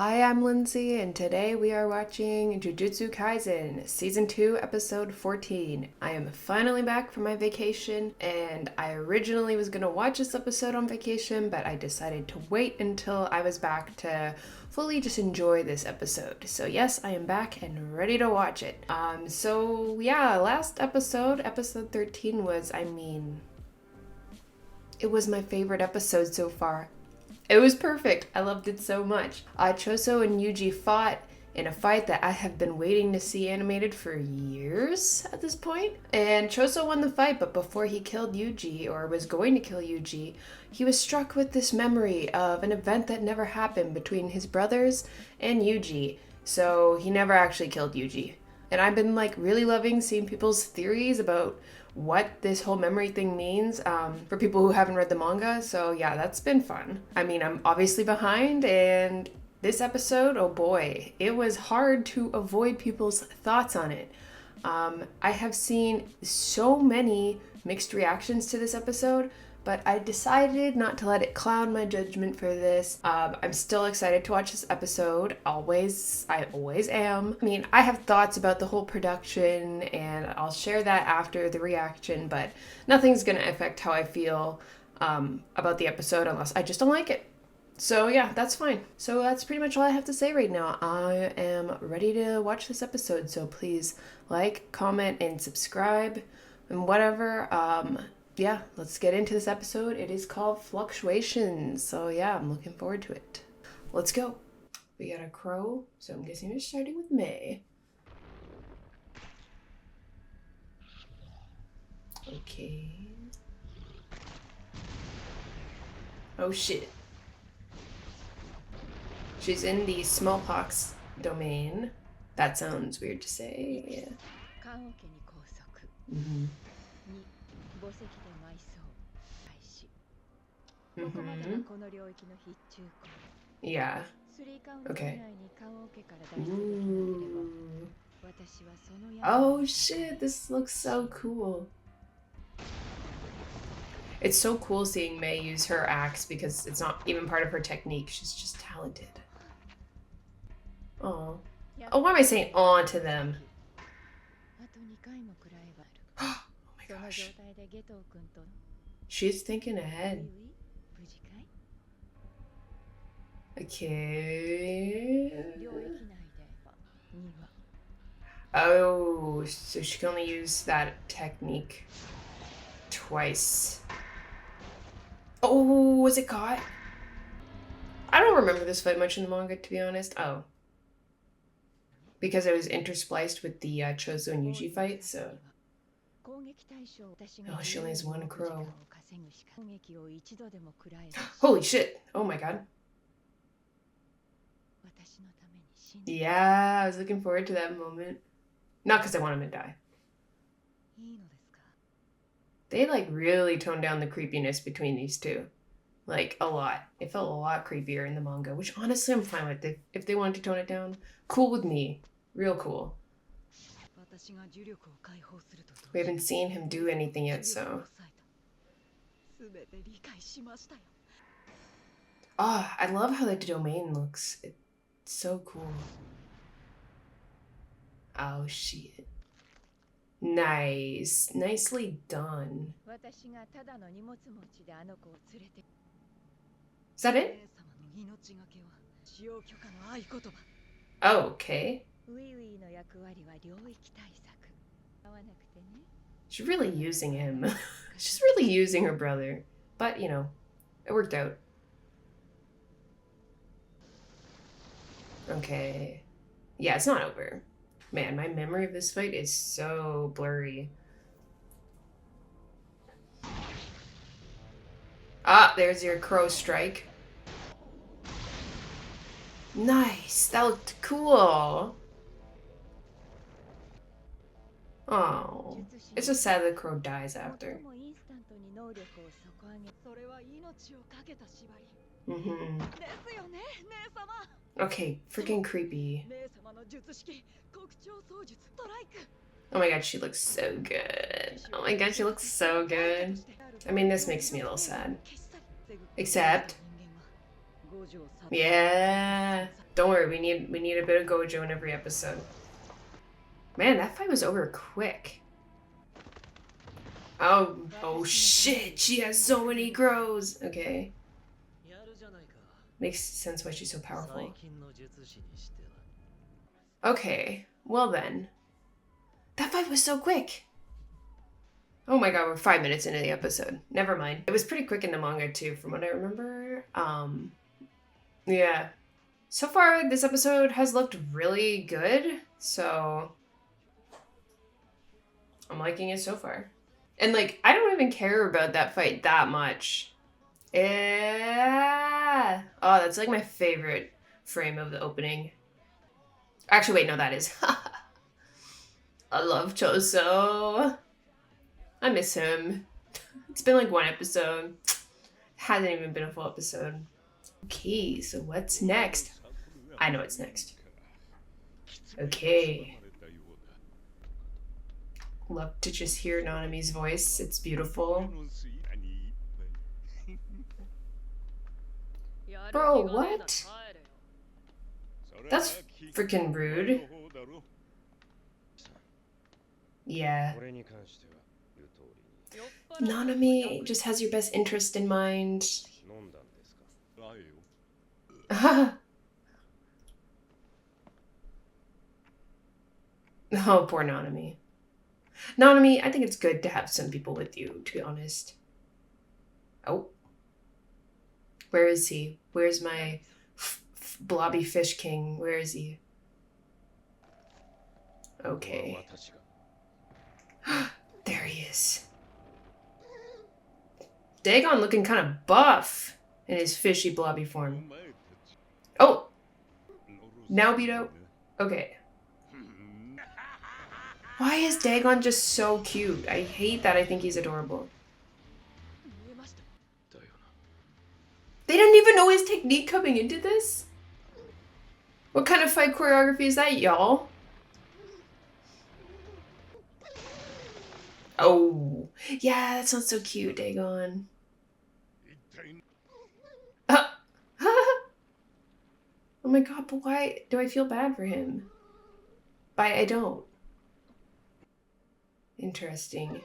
Hi, I'm Lindsay, and today we are watching Jujutsu Kaisen, Season 2, Episode 14. I am finally back from my vacation, and I originally was going to watch this episode on vacation, but I decided to wait until I was back to fully just enjoy this episode. So yes, I am back and ready to watch it. Last episode, Episode 13 was, it was my favorite episode so far. It was perfect. I loved it so much. Choso and Yuji fought in a fight that I have been waiting to see animated for years at this point. And Choso won the fight, but before he killed Yuji, or was going to kill Yuji, he was struck with this memory of an event that never happened between his brothers and Yuji. So he never actually killed Yuji. And I've been really loving seeing people's theories about what this whole memory thing means for people who haven't read the manga. So yeah, that's been fun. I'm obviously behind, and this episode, oh boy, it was hard to avoid people's thoughts on it. I have seen so many mixed reactions to this episode, but I decided not to let it cloud my judgment for this. I'm still excited to watch this episode. I always am. I have thoughts about the whole production, and I'll share that after the reaction, but nothing's gonna affect how I feel about the episode unless I just don't like it. So yeah, that's fine. So that's pretty much all I have to say right now. I am ready to watch this episode, so please like, comment, and subscribe, and whatever. Yeah, let's get into this episode. It is called Fluctuations. So yeah, I'm looking forward to it. Let's go. We got a crow, so I'm guessing we're starting with May. Okay. Oh shit. She's in the smallpox domain. That sounds weird to say. Yeah. Mm-hmm. Mm-hmm. Yeah. Okay. Ooh. Oh shit, this looks so cool. It's so cool seeing May use her axe because it's not even part of her technique. She's just talented. Oh. Oh, why am I saying "aw" to them? Oh my gosh. She's thinking ahead. Okay. Oh, so she can only use that technique twice. Oh, was it caught? I don't remember this fight much in the manga, to be honest. Oh. Because it was interspliced with the Choso and Yuji fight, so... Oh, she only has one crow. Holy shit! Oh my god. Yeah, I was looking forward to that moment. Not because I want him to die. They really toned down the creepiness between these two. A lot. It felt a lot creepier in the manga, which honestly I'm fine with. If they wanted to tone it down, cool with me. Real cool. We haven't seen him do anything yet, so... Ah, I love how the domain looks. It's so cool. Oh, shit. Nice. Nicely done. Is that it? Oh, okay. She's really using him. She's really using her brother. But, it worked out. Okay. Yeah, it's not over. Man, my memory of this fight is so blurry. Ah, there's your crow strike. Nice. That looked cool. Oh. It's just sad the crow dies after. Mm-hmm. Okay, freaking creepy. Oh my god, she looks so good. Oh my god, she looks so good. This makes me a little sad. Except Yeah. Don't worry, we need a bit of Gojo in every episode. Man, that fight was over quick. Oh shit, she has so many crows. Okay. Makes sense why she's so powerful. Okay, well then. That fight was so quick. Oh my god, we're 5 minutes into the episode. Never mind. It was pretty quick in the manga too, from what I remember. Yeah. So far, this episode has looked really good, so I'm liking it so far. And like, I don't even care about that fight that much. Yeah. Oh, that's like my favorite frame of the opening. Actually, wait, no, that is. I love Choso. I miss him. It's been like one episode. Hasn't even been a full episode. Okay, so what's next? I know what's next. Okay. Love to just hear Nanami's voice. It's beautiful. Bro, what? That's freaking rude. Yeah. Nanami just has your best interest in mind. Oh, poor Nanami. Nanami, I think it's good to have some people with you, to be honest. Oh. Where is he? Where's my blobby fish king? Where is he? Okay. There he is. Dagon looking kind of buff in his fishy blobby form. Oh! Now Beto? Okay. Why is Dagon just so cute? I hate that. I think he's adorable. They didn't even know his technique coming into this? What kind of fight choreography is that, y'all? Oh, yeah, that sounds so cute, Dagon. Oh my god, but why do I feel bad for him? I don't. Interesting.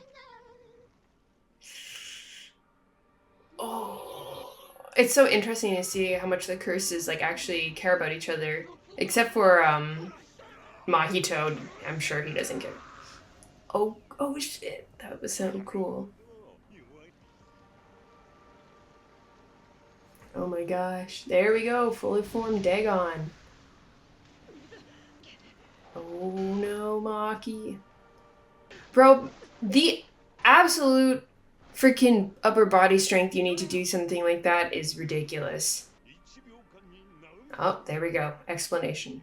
Oh, it's so interesting to see how much the curses like actually care about each other. Except for Mahito, I'm sure he doesn't care. Oh shit, that was so cool. Oh my gosh, there we go, fully formed Dagon. Oh no, Maki. Bro, the absolute freaking upper body strength you need to do something like that is ridiculous. Oh, there we go. Explanation.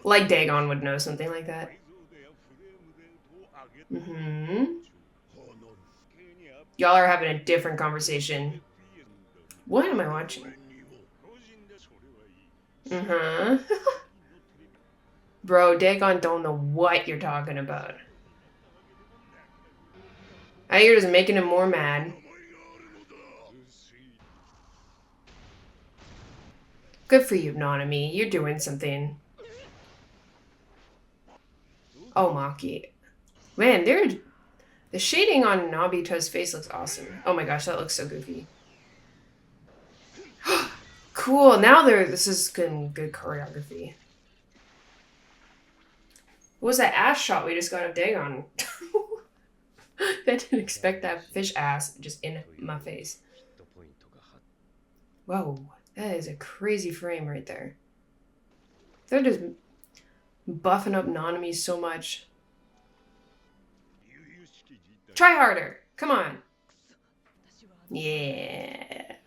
Like Dagon would know something like that. Y'all are having a different conversation. What am I watching? Bro, Dagon don't know what you're talking about. I think you're just making him more mad. Good for you, Nanami. You're doing something. Oh, Maki. Man, the shading on Nobito's face looks awesome. Oh my gosh, that looks so goofy. Cool, now this is good choreography. What was that ass shot we just got of Dagon? I didn't expect that fish ass just in my face. Whoa, that is a crazy frame right there. They're just buffing up Nanami so much. Try harder. Come on. Yeah.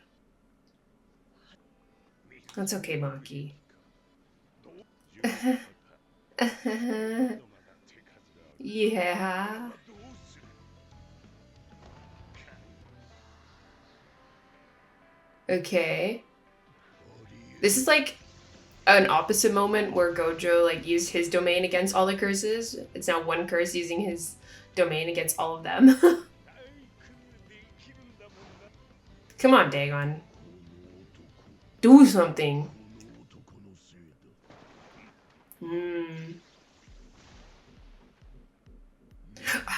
That's okay, Maki. Yeah. Okay. This is like an opposite moment where Gojo like used his domain against all the curses. It's now one curse using his domain against all of them. Come on, Dagon. Do something. I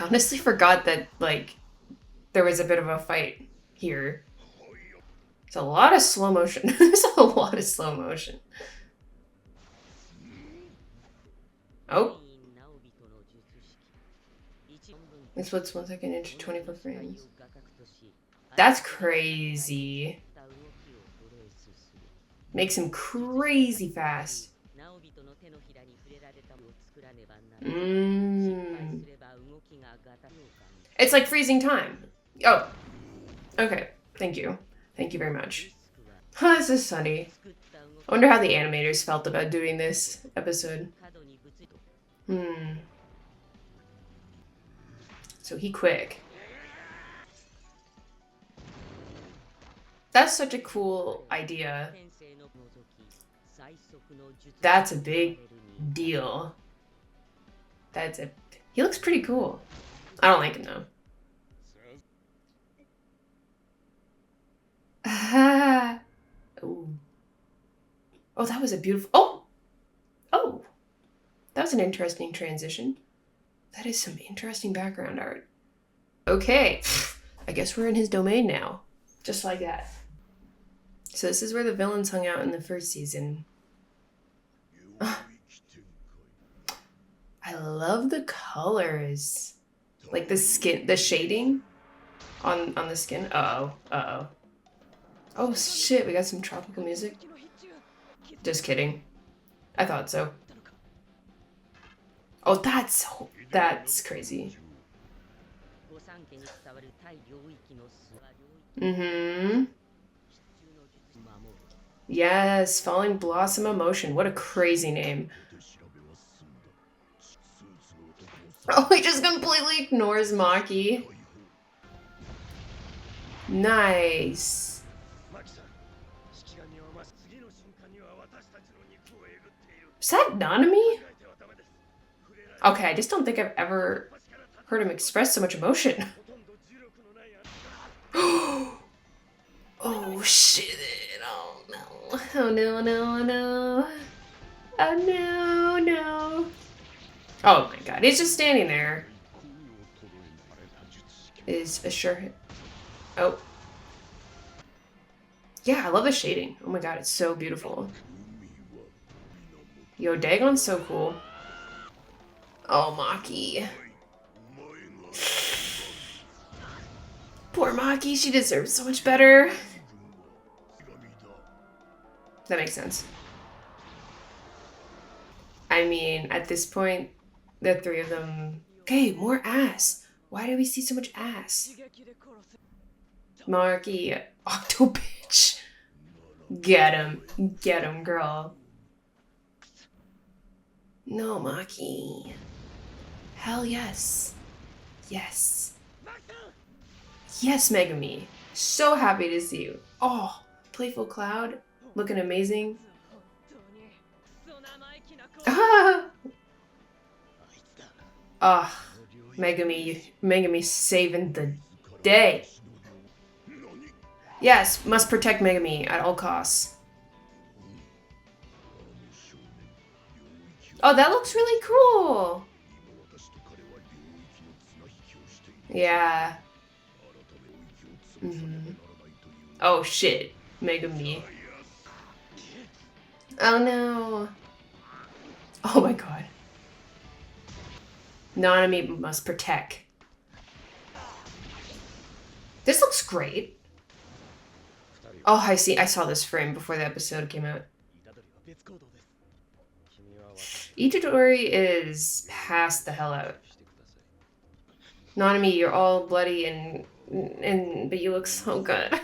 honestly forgot that, like, there was a bit of a fight here. It's a lot of slow motion. There's a lot of slow motion. Oh. It splits 1 second into 24 frames. That's crazy. Makes him crazy fast. It's like freezing time. Oh. Okay. Thank you. Thank you very much. This is funny. I wonder how the animators felt about doing this episode. So he quick. That's such a cool idea. That's a big deal. He looks pretty cool. I don't like him though. Oh, that was a beautiful. Oh, that was an interesting transition. That is some interesting background art. Okay, I guess we're in his domain now. Just like that. So this is where the villains hung out in the first season. I love the colors. Like the skin, the shading on the skin. Uh-oh. Oh shit, we got some tropical music. Just kidding. I thought so. Oh, that's crazy. Yes, Falling Blossom Emotion. What a crazy name. Oh, he just completely ignores Maki. Nice. Is that Nanami? Okay, I just don't think I've ever heard him express so much emotion. Oh shit. Oh no. Oh no. Oh no. Oh my god, he's just standing there. Is a sure hit. Oh. Yeah, I love the shading. Oh my god, it's so beautiful. Yo, Dagon'S so cool. Oh, Maki. Poor Maki, she deserves so much better. That makes sense. I mean, at this point, the three of them... Okay, more ass. Why do we see so much ass? Maki, Octo bitch. Get him. Get him, girl. No, Maki. Hell yes. Yes. Yes, Megami. So happy to see you. Oh, Playful Cloud. Looking amazing. Ah! Oh, Megami saving the day. Yes, must protect Megami at all costs. Oh, that looks really cool. Yeah. Oh shit, Megami. Oh no. Oh my god. Nanami must protect. This looks great. Oh, I saw this frame before the episode came out. Itadori is passed the hell out. Nanami, you're all bloody but you look so good.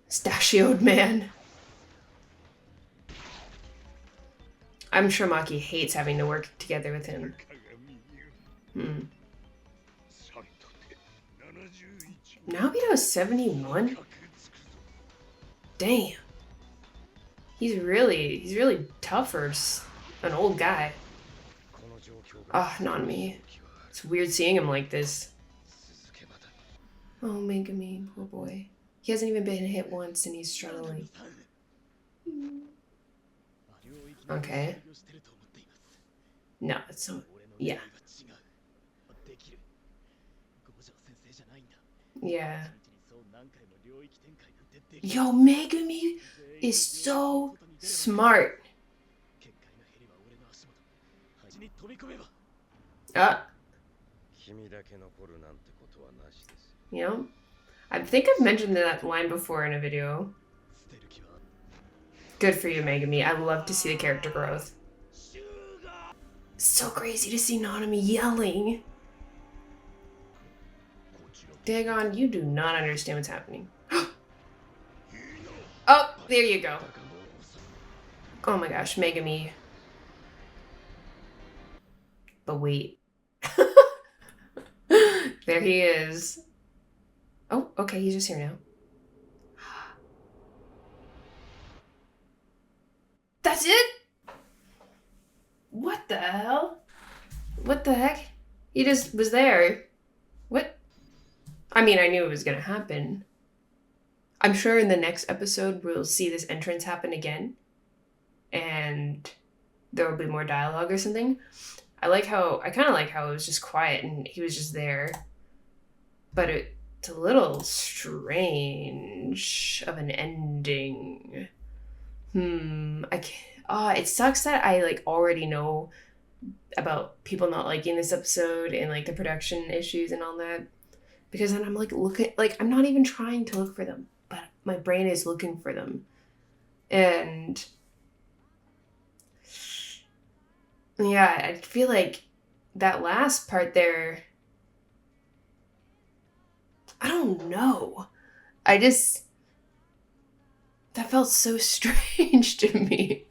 Stachioed man. I'm sure Maki hates having to work together with him. Naobito's 71? Damn. He's really tough for an old guy. Ah, oh, Nanami. It's weird seeing him like this. Oh, Megami, poor boy. He hasn't even been hit once and he's struggling. Okay. No, it's not. Yeah. Yeah. Yo, Megumi is so smart. You know, I think I've mentioned that line before in a video. Good for you, Megumi. I love to see the character growth. So crazy to see Nanami yelling. Dagon, you do not understand what's happening. Oh, there you go. Oh my gosh, Megami. But wait. There he is. Oh, okay, he's just here now. That's it? What the hell? What the heck? He just was there. What? I mean, I knew it was gonna happen. I'm sure in the next episode we'll see this entrance happen again. And there will be more dialogue or something. I kind of like how it was just quiet and he was just there. But it's a little strange of an ending. It sucks that I like already know about people not liking this episode and like the production issues and all that. Because then I'm like I'm not even trying to look for them, but my brain is looking for them. And yeah, I feel like that last part there, I don't know. That felt so strange to me.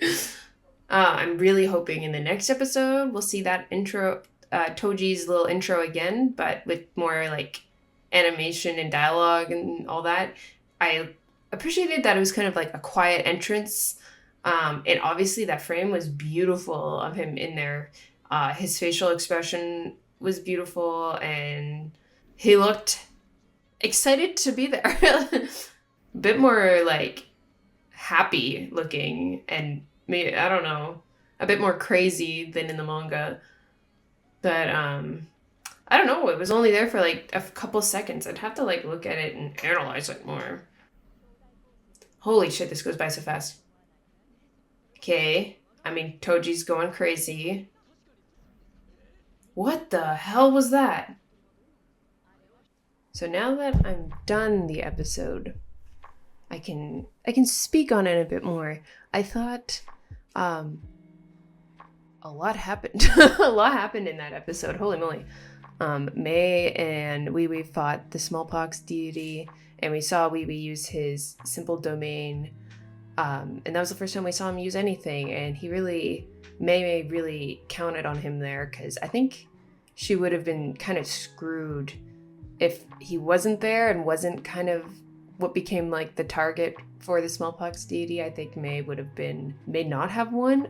I'm really hoping in the next episode we'll see that intro, Toji's little intro again, but with more like animation and dialogue and all that. I appreciated that it was kind of like a quiet entrance. And obviously that frame was beautiful of him in there. His facial expression was beautiful and he looked excited to be there. A bit more like happy looking and maybe, I don't know, a bit more crazy than in the manga. But I don't know, it was only there for like a couple seconds. I'd have to like look at it and analyze it more. Holy shit, this goes by so fast. Okay, I mean, Toji's going crazy. What the hell was that? So now that I'm done the episode, I can speak on it a bit more. I thought a lot happened. A lot happened in that episode. Holy moly. Mei and Wee Wee fought the smallpox deity, and we saw Wee Wee use his simple domain. And that was the first time we saw him use anything, and Mei really counted on him there, because I think she would have been kind of screwed if he wasn't there and wasn't kind of what became like the target for the smallpox deity. I think Mei may not have won.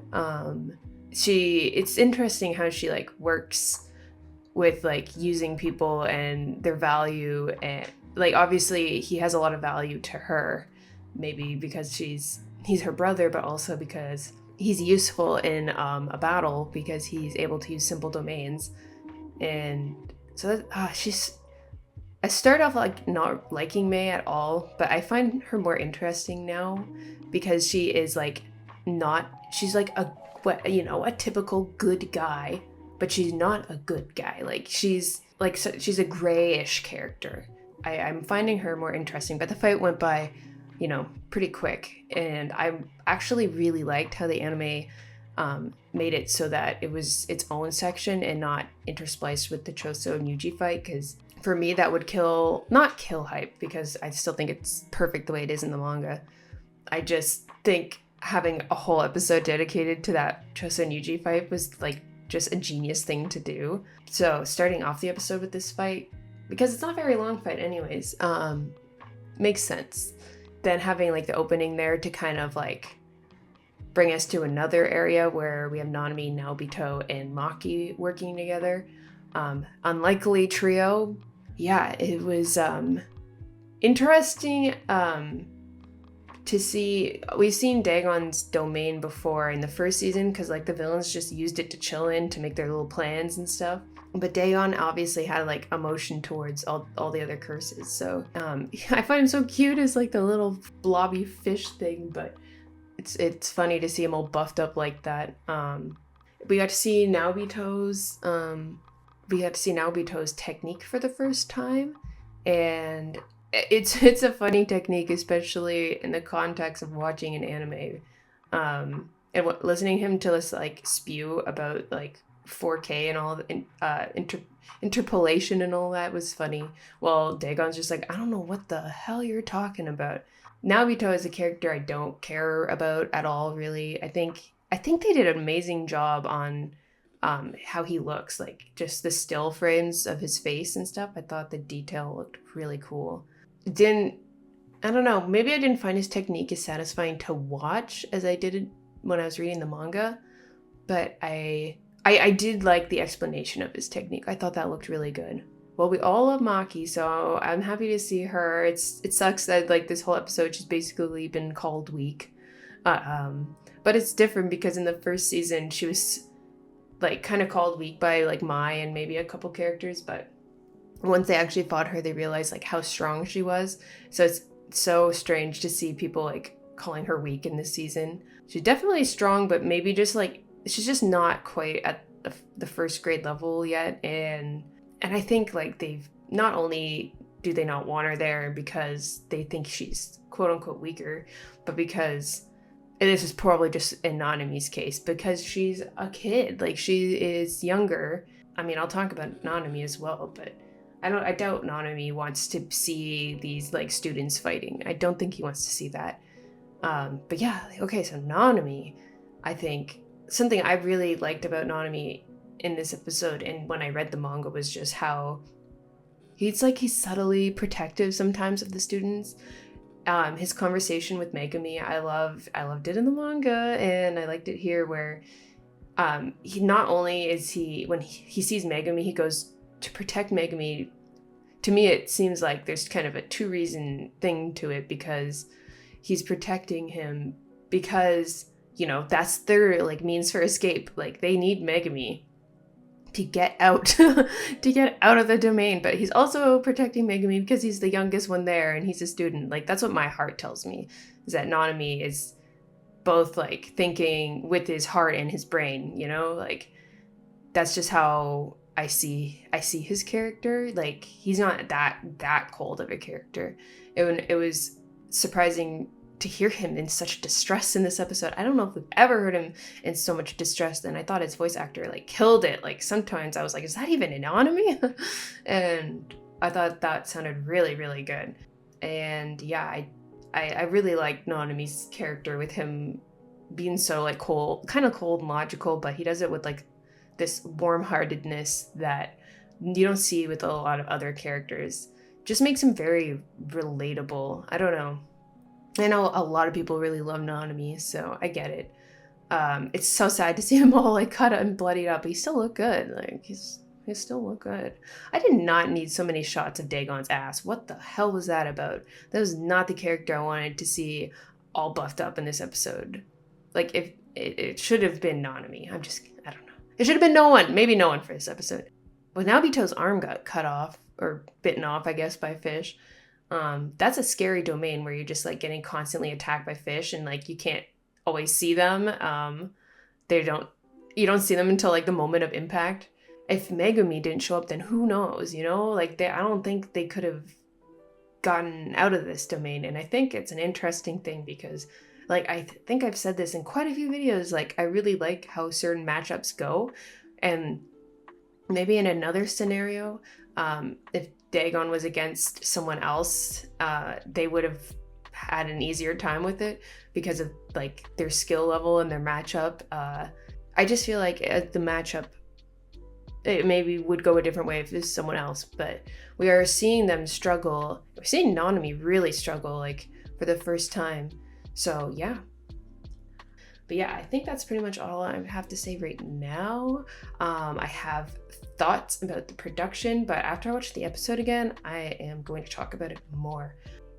It's interesting how she like works with like using people and their value, and like obviously he has a lot of value to her, maybe because he's her brother, but also because he's useful in a battle because he's able to use simple domains. And so that, I started off like not liking Mei at all, but I find her more interesting now because she is like she's like a typical good guy, but she's not a good guy. Like she's a grayish character. I'm finding her more interesting, but the fight went by, pretty quick, and I actually really liked how the anime made it so that it was its own section and not interspliced with the Choso and Yuji fight, because for me that would not kill hype, because I still think it's perfect the way it is in the manga. I just think having a whole episode dedicated to that Choso and Yuji fight was like just a genius thing to do. So starting off the episode with this fight, because it's not a very long fight anyways, makes sense. Then having like the opening there to kind of like bring us to another area where we have Nanami, Naobito, and Maki working together. Unlikely trio. Yeah, it was interesting to see. We've seen Dagon'S domain before in the first season because like the villains just used it to chill in to make their little plans and stuff. But Dagon obviously had like emotion towards all the other curses. So I find him so cute as like the little blobby fish thing, but it's funny to see him all buffed up like that. We got to see Naobito's technique for the first time, and it's a funny technique, especially in the context of watching an anime, and listening him to this like spew about like 4K and all the interpolation and all that was funny. Well, Dagon's just like, I don't know what the hell you're talking about. Naobito is a character I don't care about at all, really. I think they did an amazing job on how he looks, like just the still frames of his face and stuff. I thought the detail looked really cool. I don't know, maybe I didn't find his technique as satisfying to watch as I did when I was reading the manga, but I did like the explanation of his technique. I thought that looked really good. Well, we all love Maki, so I'm happy to see her. It sucks that like this whole episode she's basically been called weak. But it's different because in the first season she was like kind of called weak by like Mai and maybe a couple characters, but once they actually fought her, they realized like how strong she was. So it's so strange to see people like calling her weak in this season. She's definitely strong, but maybe just like she's just not quite at the first grade level yet. And I think like they've not only do they not want her there because they think she's quote unquote weaker, but because, and this is probably just in Nanami's case, because she's a kid, like she is younger. I mean, I'll talk about Nanami as well, but I doubt Nanami wants to see these like students fighting. I don't think he wants to see that. But yeah, okay, so Nanami, I think something I really liked about Nanami in this episode and when I read the manga was just how he's subtly protective sometimes of the students. His conversation with Megumi, I loved it in the manga, and I liked it here where he not only is when he sees Megumi, he goes to protect Megumi. To me, it seems like there's kind of a two-reason thing to it, because he's protecting him because, you know, that's their like means for escape. Like they need Megumi to get out to get out of the domain, but he's also protecting Megumi because he's the youngest one there and he's a student. Like that's what my heart tells me, is that Nanami is both like thinking with his heart and his brain, you know, like that's just how I see his character. Like he's not that cold of a character. It was surprising to hear him in such distress in this episode. I don't know if we've ever heard him in so much distress, and I thought his voice actor like killed it. Like sometimes I was like, is that even an anime? And I thought that sounded really, really good. And yeah, I really like Nanami's character with him being so like cold and logical, but he does it with like this warm-heartedness that you don't see with a lot of other characters. Just makes him very relatable. I don't know. I know a lot of people really love Nanami, so I get it. It's so sad to see him all like cut and bloodied up, but he still look good. Like he still look good. I did not need so many shots of Dagon's ass. What the hell was that about? That was not the character I wanted to see all buffed up in this episode. Like if it should have been Nanami. I don't know. It should have been no one. Maybe no one for this episode. When Naobito's arm got cut off or bitten off, I guess, by fish. That's a scary domain where you're just like getting constantly attacked by fish and like you can't always see them. You don't see them until like the moment of impact. If Megumi didn't show up, then who knows, you know? Like I don't think they could have gotten out of this domain. And I think it's an interesting thing because like I think I've said this in quite a few videos, like I really like how certain matchups go. And maybe in another scenario, if Dagon was against someone else, they would have had an easier time with it because of like their skill level and their matchup. I just feel like the matchup, it maybe would go a different way if it was someone else, but we are seeing them struggle. We're seeing Nanami really struggle like for the first time. So yeah. But yeah, I think that's pretty much all I have to say right now. I have thoughts about the production, but after I watch the episode again, I am going to talk about it more.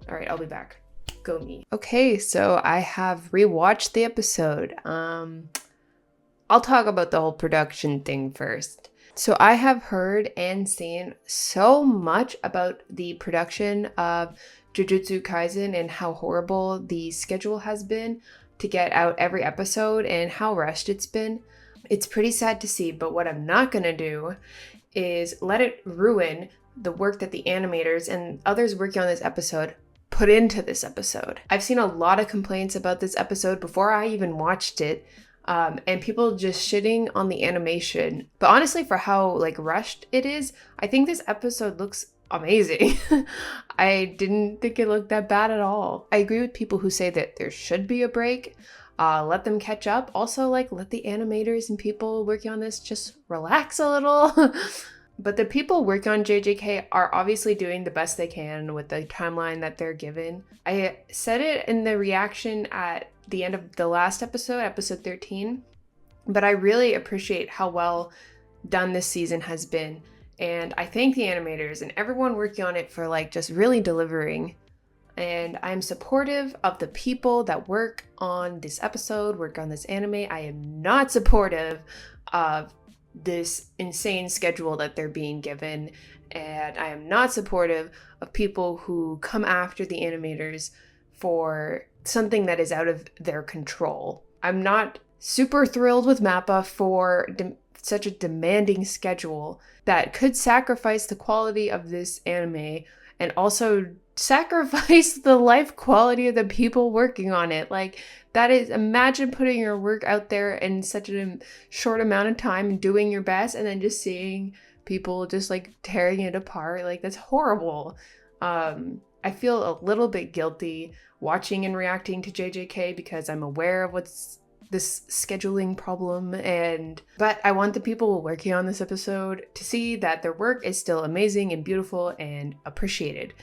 All right, I'll be back. Go me. Okay, so I have rewatched the episode. I'll talk about the whole production thing first. So I have heard and seen so much about the production of Jujutsu Kaisen and how horrible the schedule has been to get out every episode and how rushed it's been. It's pretty sad to see, but what I'm not gonna do is let it ruin the work that the animators and others working on this episode put into this episode. I've seen a lot of complaints about this episode before I even watched it, and people just shitting on the animation. But honestly, for how like rushed it is, I think this episode looks amazing. I didn't think it looked that bad at all. I agree with people who say that there should be a break. Let them catch up. Also, like, let the animators and people working on this just relax a little. But the people working on JJK are obviously doing the best they can with the timeline that they're given. I said it in the reaction at the end of the last episode, episode 13, but I really appreciate how well done this season has been. And I thank the animators and everyone working on it for like just really delivering. And I'm supportive of the people that work on this episode, work on this anime. I am not supportive of this insane schedule that they're being given. And I am not supportive of people who come after the animators for something that is out of their control. I'm not super thrilled with MAPPA for such a demanding schedule that could sacrifice the quality of this anime and also sacrifice the life quality of the people working on it. Like, that is, imagine putting your work out there in such a short amount of time and doing your best and then just seeing people just like tearing it apart. Like, that's horrible. I feel a little bit guilty watching and reacting to JJK because I'm aware of what's this scheduling problem, but I want the people working on this episode to see that their work is still amazing and beautiful and appreciated.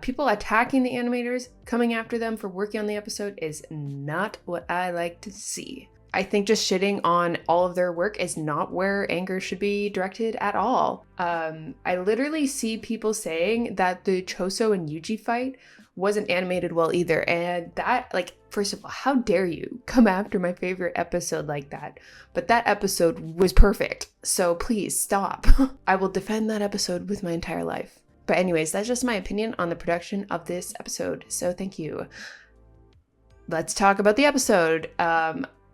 People attacking the animators, coming after them for working on the episode is not what I like to see. I think just shitting on all of their work is not where anger should be directed at all. I literally see people saying that the Choso and Yuji fight wasn't animated well either, and that, like, first of all, how dare you come after my favorite episode like that? But that episode was perfect, so please stop. I will defend that episode with my entire life. But anyways, that's just my opinion on the production of this episode, so thank you. Let's talk about the episode.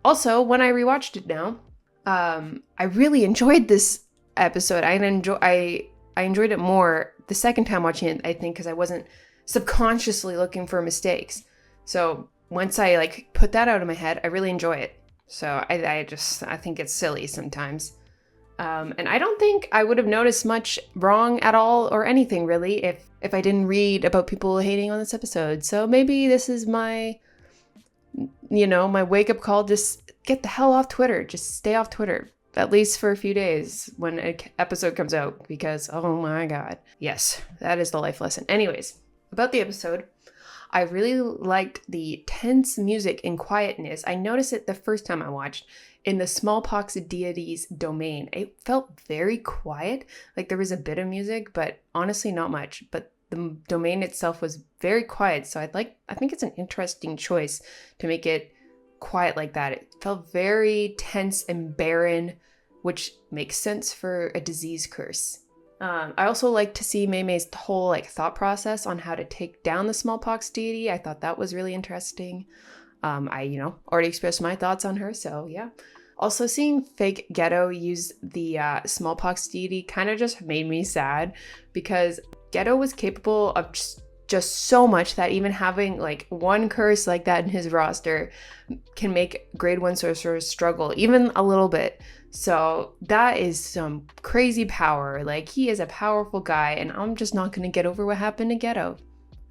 Also, when I rewatched it now, I really enjoyed this episode. I enjoyed it more the second time watching it, I think, because I wasn't subconsciously looking for mistakes. So once I like put that out of my head, I really enjoy it. So I think it's silly sometimes. And I don't think I would have noticed much wrong at all or anything really if I didn't read about people hating on this episode. So maybe this is my wake up call. Just get the hell off Twitter. Just stay off Twitter, at least for a few days when an episode comes out, because oh my god. Yes, that is the life lesson. Anyways, about the episode, I really liked the tense music and quietness. I noticed it the first time I watched in the smallpox deity's domain. It felt very quiet, like there was a bit of music, but honestly not much. But the domain itself was very quiet, so I think it's an interesting choice to make it quiet like that. It felt very tense and barren, which makes sense for a disease curse. I also like to see Mei's whole thought process on how to take down the smallpox deity. I thought that was really interesting. I already expressed my thoughts on her, so yeah. Also, seeing fake Geto use the smallpox deity kind of just made me sad, because Geto was capable of just so much that even having one curse like that in his roster can make grade 1 sorcerers struggle even a little bit. So that is some crazy power. He is a powerful guy, and I'm just not going to get over what happened to Geto.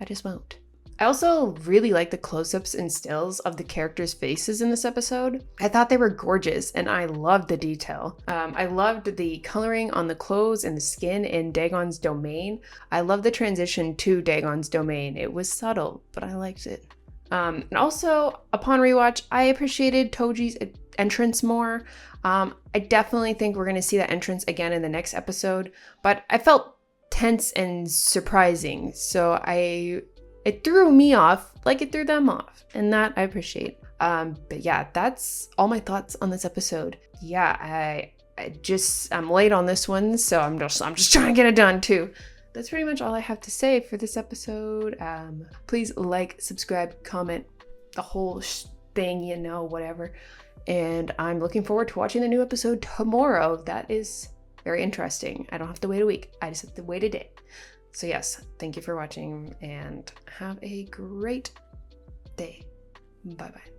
I just won't. I also really like the close-ups and stills of the characters' faces in this episode. I thought they were gorgeous, and I loved the detail. I loved the coloring on the clothes and the skin in Dagon'S domain. I loved the transition to Dagon'S domain. It was subtle, but I liked it. And also, upon rewatch, I appreciated Toji's entrance more. I definitely think we're going to see that entrance again in the next episode, but I felt tense and surprising, so it threw me off like it threw them off, and that I appreciate. But yeah, that's all my thoughts on this episode. Yeah, I'm late on this one, so I'm just trying to get it done too. That's pretty much all I have to say for this episode. Please like, subscribe, comment, the whole thing, whatever. And I'm looking forward to watching the new episode tomorrow. That is very interesting. I don't have to wait a week. I just have to wait a day. So yes, thank you for watching and have a great day. Bye-bye.